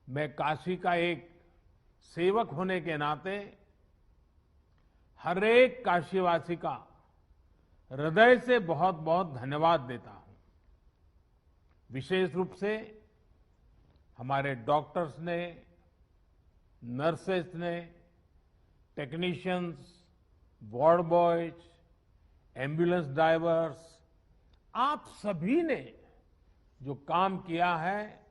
मैं काशी का एक सेवक होने के नाते हर एक काशीवासी का हृदय से बहुत बहुत धन्यवाद देता हूं। विशेष रूप से हमारे डॉक्टर्स ने, नर्सेस ने, technicians, ward boys, ambulance drivers, आप सभी ने जो काम किया है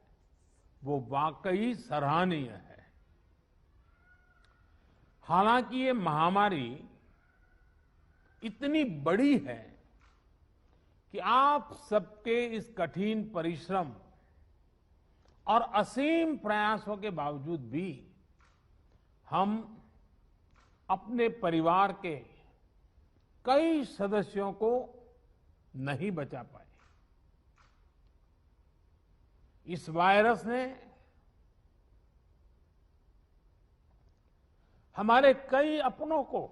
वो वाकई सराहनीय है। हालांकि ये महामारी इतनी बड़ी है कि आप सबके इस कठिन परिश्रम और असीम प्रयासों के बावजूद भी हम अपने परिवार के कई सदस्यों को नहीं बचा पाए। इस वायरस ने हमारे कई अपनों को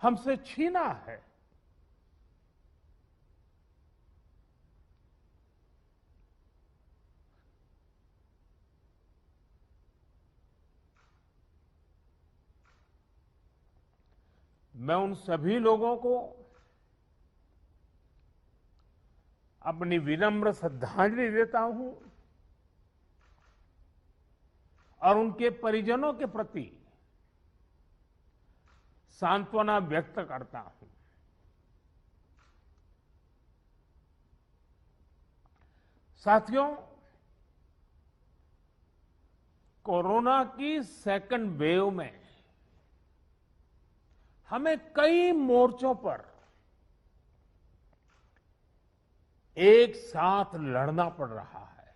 हमसे छीना है। मैं उन सभी लोगों को अपनी विनम्र श्रद्धांजलि देता हूं और उनके परिजनों के प्रति सांत्वना व्यक्त करता हूं। साथियों, कोरोना की सेकंड वेव में हमें कई मोर्चों पर एक साथ लड़ना पड़ रहा है।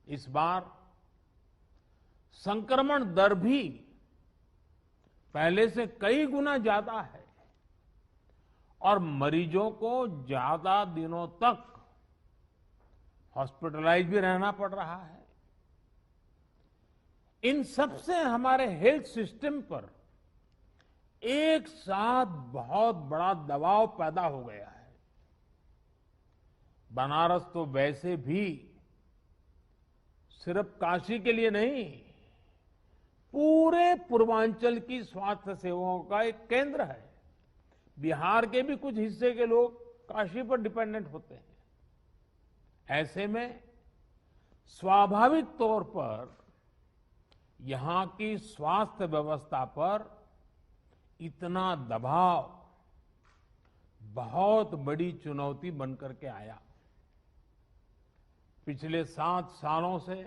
इस बार संक्रमण दर भी पहले से कई गुना ज्यादा है और मरीजों को ज्यादा दिनों तक हॉस्पिटलाइज भी रहना पड़ रहा है। इन सब से हमारे हेल्थ सिस्टम पर एक साथ बहुत बड़ा दबाव पैदा हो गया है। बनारस तो वैसे भी सिर्फ काशी के लिए नहीं, पूरे पूर्वांचल की स्वास्थ्य सेवाओं का एक केंद्र है। बिहार के भी कुछ हिस्से के लोग काशी पर डिपेंडेंट होते हैं। ऐसे में स्वाभाविक तौर पर यहां की स्वास्थ्य व्यवस्था पर इतना दबाव बहुत बड़ी चुनौती बनकर के आया। पिछले 7 सालों से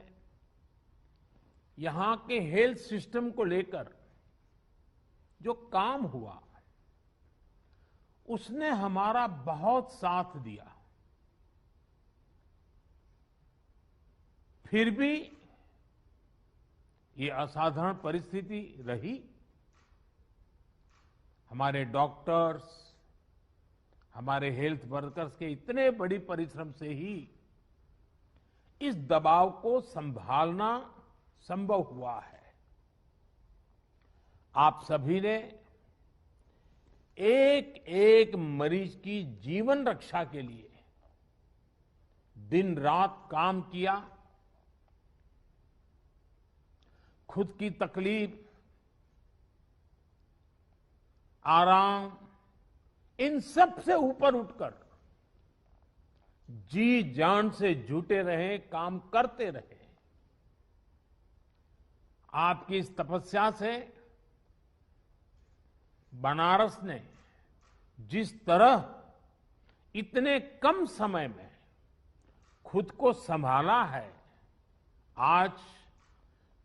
यहां के हेल्थ सिस्टम को लेकर जो काम हुआ उसने हमारा बहुत साथ दिया। फिर भी ये असाधारण परिस्थिति रही। हमारे डॉक्टर्स, हमारे हेल्थ वर्कर्स के इतने बड़ी परिश्रम से ही इस दबाव को संभालना संभव हुआ है। आप सभी ने एक एक मरीज की जीवन रक्षा के लिए दिन रात काम किया। खुद की तकलीफ, आराम, इन सब से ऊपर उठकर जी जान से जुटे रहे, काम करते रहे। आपकी इस तपस्या से बनारस ने जिस तरह इतने कम समय में खुद को संभाला है, आज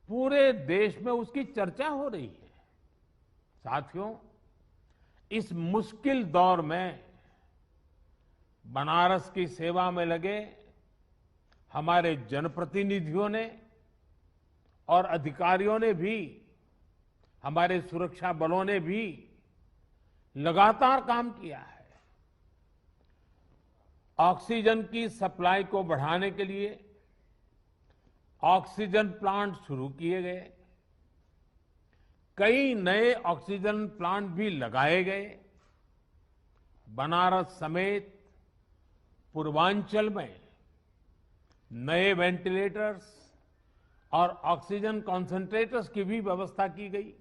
पूरे देश में उसकी चर्चा हो रही है। साथियों, इस मुश्किल दौर में बनारस की सेवा में लगे हमारे जनप्रतिनिधियों ने और अधिकारियों ने भी, हमारे सुरक्षा बलों ने भी लगातार काम किया है। ऑक्सीजन की सप्लाई को बढ़ाने के लिए ऑक्सीजन प्लांट शुरू किए गए, कई नए ऑक्सीजन प्लांट भी लगाए गए। बनारस समेत पूर्वांचल में नए वेंटिलेटर्स और ऑक्सीजन कॉन्सेंट्रेटर्स की भी व्यवस्था की गई।